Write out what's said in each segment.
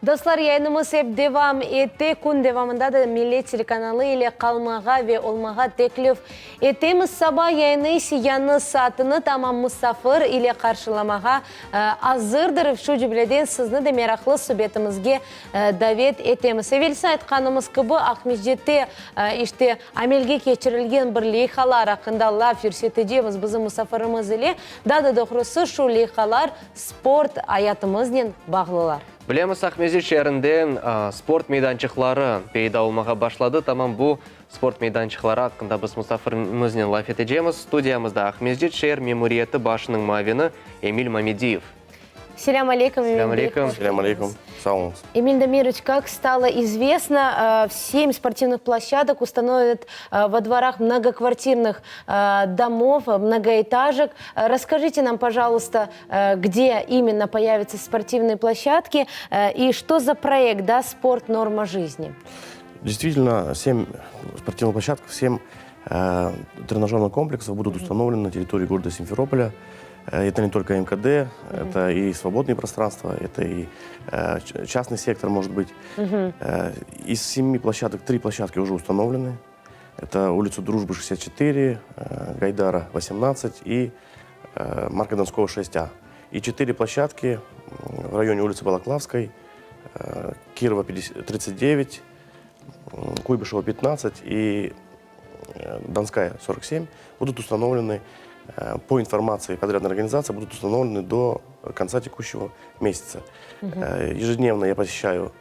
Dostlar, yayınımız hep devam etti. Kun devamında da Millet Teлеканалы ile kalmağa ve olmağa teklif ettiğimiz sabah yayını yalnız saatini tamam misafir ile karşılamağa hazırdır. Şu cümleden sizni de meraklı sohbetimizge davet etemiz. Evvelsi aytkanımız gibi Akmejit'te işte amelge geçirilgen bir leyhalar hakkında laf yürseteceğimiz bizim misafirimiz ile. Daha doğrusu şu leyhalar sport hayatımızla bağlılar. Bilemiz, Akmejit şehrinde sport meydançıkları peyda olmağa başladı. Tamam, bu sport meydançıkları hakkında biz misafirimizle laf edeceğimiz. Studiyamızda Akmejit şehir memuriyeti başının mavini Emil Mamediyev. Селям алейкум, Эмиль. Селям алейкум. Селям алейкум. Сау. Эмиль Дамирович, как стало известно, 7 спортивных площадок установят во дворах многоквартирных домов, многоэтажек. Расскажите нам, пожалуйста, где именно появятся спортивные площадки и что за проект, да, «Спорт. Норма жизни». Действительно, 7 спортивных площадок, 7 тренажерных комплексов будут установлены на территории города Симферополя. Это не только МКД, это и свободные пространства, это и частный сектор, может быть. Из 7 площадок 3 площадки уже установлены. Это улица Дружбы 64, Гайдара 18 и Марка Донского 6А. И 4 площадки в районе улицы Балаклавской, Кирова 39, Куйбышева 15 и Донская 47 будут установлены. По информации подрядной организации, будут установлены до конца текущего месяца. Ежедневно я посещаю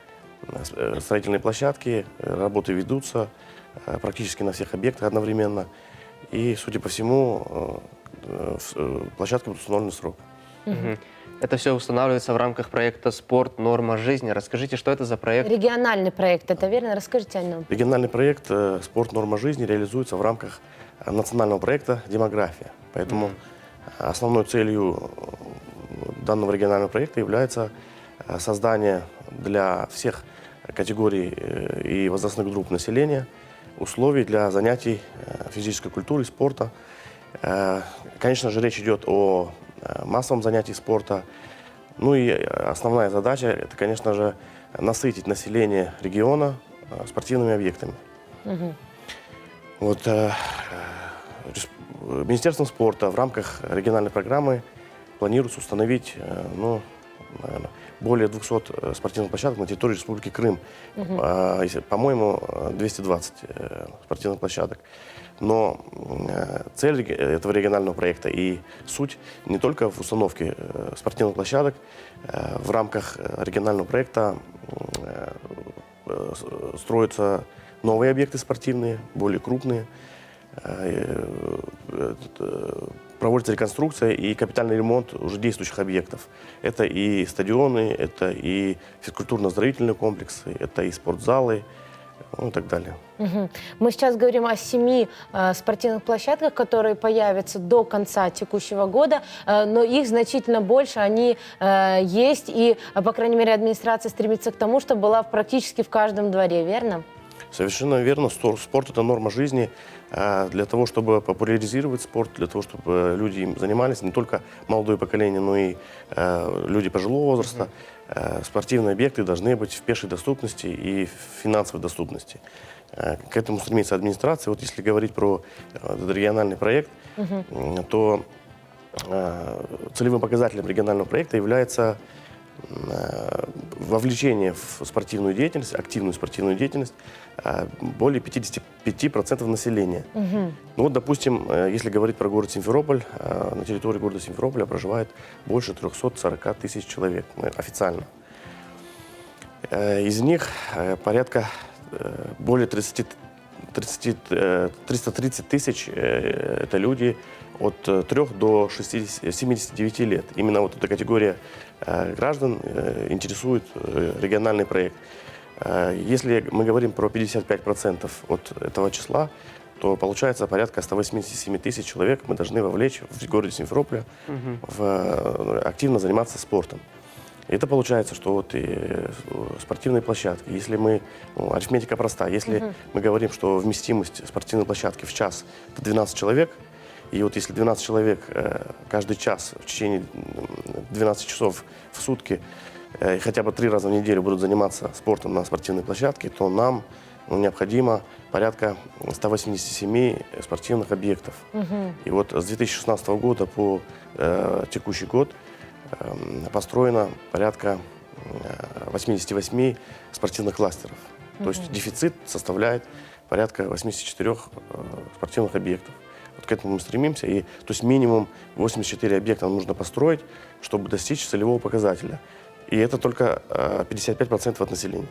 строительные площадки, работы ведутся практически на всех объектах одновременно. И, судя по всему, площадки будут установлены в срок. Это все устанавливается в рамках проекта «Спорт. Норма жизни». Расскажите, что это за проект? Региональный проект, это верно? Расскажите о нем. Региональный проект «Спорт. Норма жизни» реализуется в рамках национального проекта «Демография». Поэтому основной целью данного регионального проекта является создание для всех категорий и возрастных групп населения условий для занятий физической культурой, спорта. Конечно же, речь идет о массовом занятии спорта. Ну и основная задача – это, конечно же, насытить население региона спортивными объектами. Вот, Министерством спорта в рамках региональной программы планируется установить более 200 спортивных площадок на территории Республики Крым. По-моему, 220 спортивных площадок. Но цель этого регионального проекта и суть не только в установке спортивных площадок. В рамках регионального проекта строятся новые объекты спортивные, более крупные. Проводится реконструкция и капитальный ремонт уже действующих объектов. Это и стадионы, это и физкультурно-оздоровительные комплексы, это и спортзалы, ну и так далее. Мы сейчас говорим о 7 спортивных площадках, которые появятся до конца текущего года, но их значительно больше, они есть, и, по крайней мере, администрация стремится к тому, чтобы была практически в каждом дворе, верно? Совершенно верно. Спорт – это норма жизни. Для того, чтобы популяризировать спорт, для того, чтобы люди им занимались, не только молодое поколение, но и люди пожилого возраста, спортивные объекты должны быть в пешей доступности и в финансовой доступности. К этому стремится администрация. Вот если говорить про региональный проект, то целевым показателем регионального проекта является вовлечение в спортивную деятельность, активную спортивную деятельность более 55% населения. Ну вот, допустим, если говорить про город Симферополь, на территории города Симферополя проживает больше 340 тысяч человек официально. Из них порядка более 330 тысяч это люди от 3 до 79 лет. Именно вот эта категория граждан интересует региональный проект. Если мы говорим про 55% от этого числа, то получается порядка 187 тысяч человек мы должны вовлечь в городе Симферополя активно заниматься спортом. И это получается, что вот и спортивные площадки, если мы, арифметика проста, если мы говорим, что вместимость спортивной площадки в час – это 12 человек, и вот если 12 человек каждый час в течение 12 часов в сутки хотя бы 3 раза в неделю будут заниматься спортом на спортивной площадке, то нам необходимо порядка 187 спортивных объектов. И вот с 2016 года по текущий год построено порядка 88 спортивных кластеров. То есть дефицит составляет порядка 84 спортивных объектов. Вот к этому мы стремимся. И, то есть минимум 84 объекта нам нужно построить, чтобы достичь целевого показателя. И это только 55% от населения.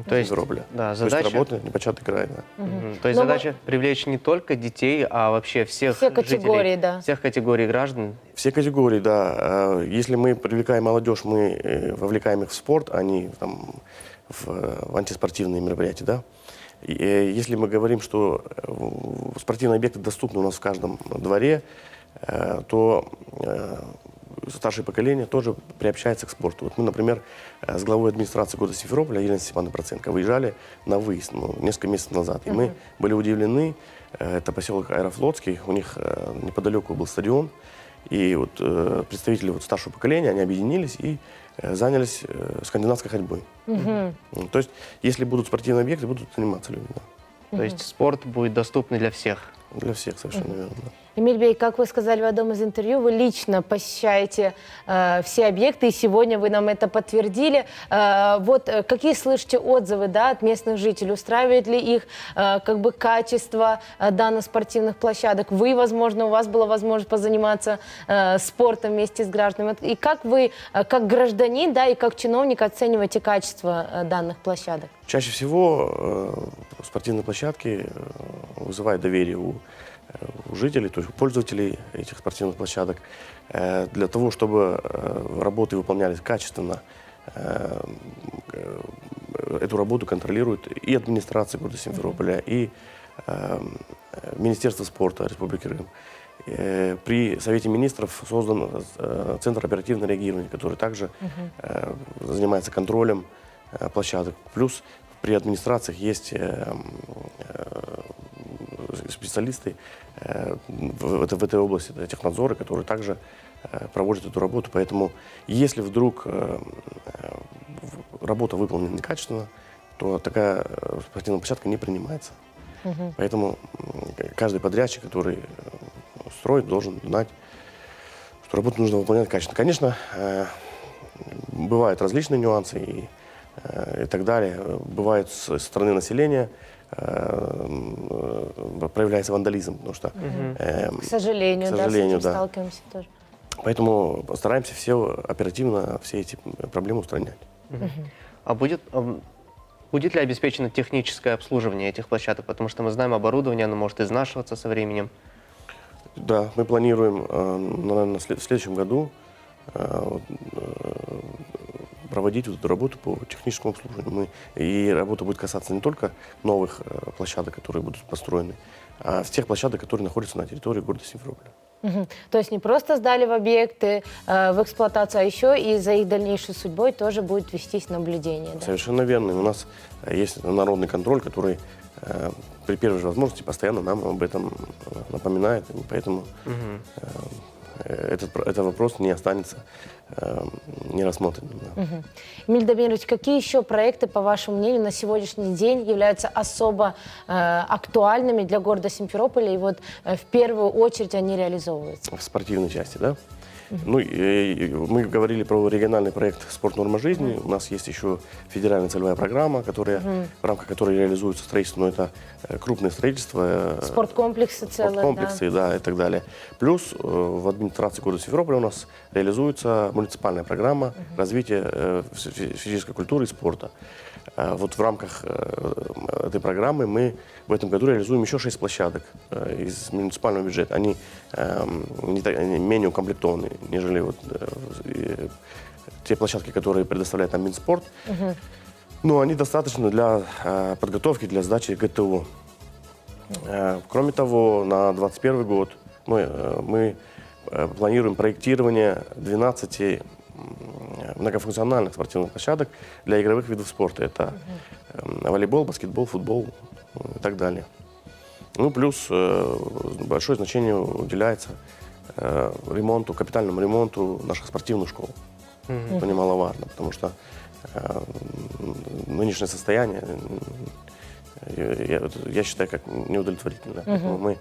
То есть, Симферополя. да, То есть задача, работа непочатый край. Да. то есть задача привлечь не только детей, а вообще всех Все категории, жителей, да. всех категорий граждан. Все категории, да. Если мы привлекаем молодежь, мы вовлекаем их в спорт, а не там, в антиспортивные мероприятия, да. И, если мы говорим, что спортивные объекты доступны у нас в каждом дворе, то старшее поколение тоже приобщается к спорту. Вот мы, например, с главой администрации города Симферополя Еленой Степановной Проценко выезжали на выезд несколько месяцев назад. И мы были удивлены, это поселок Аэрофлотский, у них неподалеку был стадион. И вот представители вот старшего поколения, они объединились и занялись скандинавской ходьбой. То есть, если будут спортивные объекты, будут заниматься люди. Да. То есть спорт будет доступный для всех. Для всех совершенно верно. Да. Эмиль Бей, как вы сказали в одном из интервью, вы лично посещаете все объекты, и сегодня вы нам это подтвердили. Вот какие слышите отзывы, да, от местных жителей? Устраивает ли их как бы качество данных спортивных площадок? Вы, возможно, у вас была возможность позаниматься спортом вместе с гражданами. И как вы, как гражданин, да, и как чиновник оцениваете качество данных площадок? Чаще всего спортивные площадки вызывают доверие у жителей, то есть у пользователей этих спортивных площадок. Для того, чтобы работы выполнялись качественно, эту работу контролирует и администрация города Симферополя, и Министерство спорта Республики Крым. При Совете министров создан Центр оперативного реагирования, который также занимается контролем площадок. Плюс при администрациях есть специалисты в этой области, технадзоры, которые также проводят эту работу. Поэтому, если вдруг работа выполнена некачественно, то такая спортивная площадка не принимается. Поэтому каждый подрядчик, который строит, должен знать, что работу нужно выполнять качественно. Конечно, бывают различные нюансы и так далее. Бывает со стороны населения проявляется вандализм, потому что, К сожалению, да, с этим сталкиваемся тоже. Поэтому постараемся все оперативно все эти проблемы устранять. А будет ли обеспечено техническое обслуживание этих площадок? Потому что мы знаем, оборудование, оно может изнашиваться со временем. Да, мы планируем, наверное, в следующем году проводить вот эту работу по техническому обслуживанию. И работа будет касаться не только новых площадок, которые будут построены, а тех площадок, которые находятся на территории города Симферополя. То есть не просто сдали в объекты в эксплуатацию, а еще и за их дальнейшей судьбой тоже будет вестись наблюдение. Да? Совершенно верно. И у нас есть народный контроль, который при первой же возможности постоянно нам об этом напоминает. И поэтому этот вопрос не останется нерассмотренным. Да. Эмиль Дамирович, какие еще проекты, по вашему мнению, на сегодняшний день являются особо актуальными для города Симферополя, и вот в первую очередь они реализовываются? В спортивной части, да? Ну, мы говорили про региональный проект «Спорт. Норма жизни». У нас есть еще федеральная целевая программа, в рамках которой реализуется строительство, но это крупное строительство. Спорткомплексы целые, спорткомплексы, да, и так далее. Плюс в администрации города Симферополя у нас реализуется муниципальная программа развития физической культуры и спорта. Вот в рамках этой программы мы в этом году реализуем еще 6 площадок из муниципального бюджета. Они менее укомплектованы, нежели вот те площадки, которые предоставляет нам Минспорт. Но они достаточны для подготовки, для сдачи ГТО. Кроме того, на 2021 год мы планируем проектирование 12 многофункциональных спортивных площадок для игровых видов спорта. Это волейбол, баскетбол, футбол и так далее. Ну, плюс большое значение уделяется капитальному ремонту наших спортивных школ. Это немаловажно, потому что нынешнее состояние, я считаю, как неудовлетворительное. Поэтому мы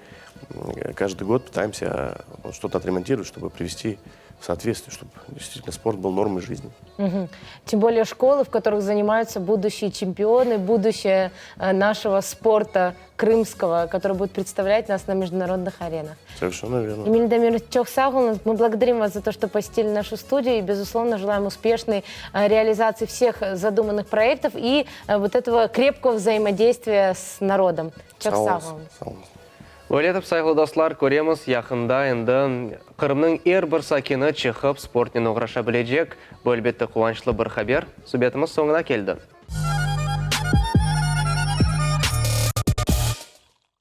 каждый год пытаемся что-то отремонтировать, чтобы привести в соответствие, чтобы действительно спорт был нормой жизни. Тем более школы, в которых занимаются будущие чемпионы, будущее нашего спорта крымского, который будет представлять нас на международных аренах. Совершенно верно. Эмиль Дамирович Чохсагул, мы благодарим вас за то, что посетили нашу студию и, безусловно, желаем успешной реализации всех задуманных проектов и вот этого крепкого взаимодействия с народом. Чохсагул. Ойлетіп сайғылы достар, көреміз, яқында енді Қырымның бір сакені чықып спортнен оғраша білежек. Бұл әлбетті қуанчлы бір хабер. Субетіміз соңына келді.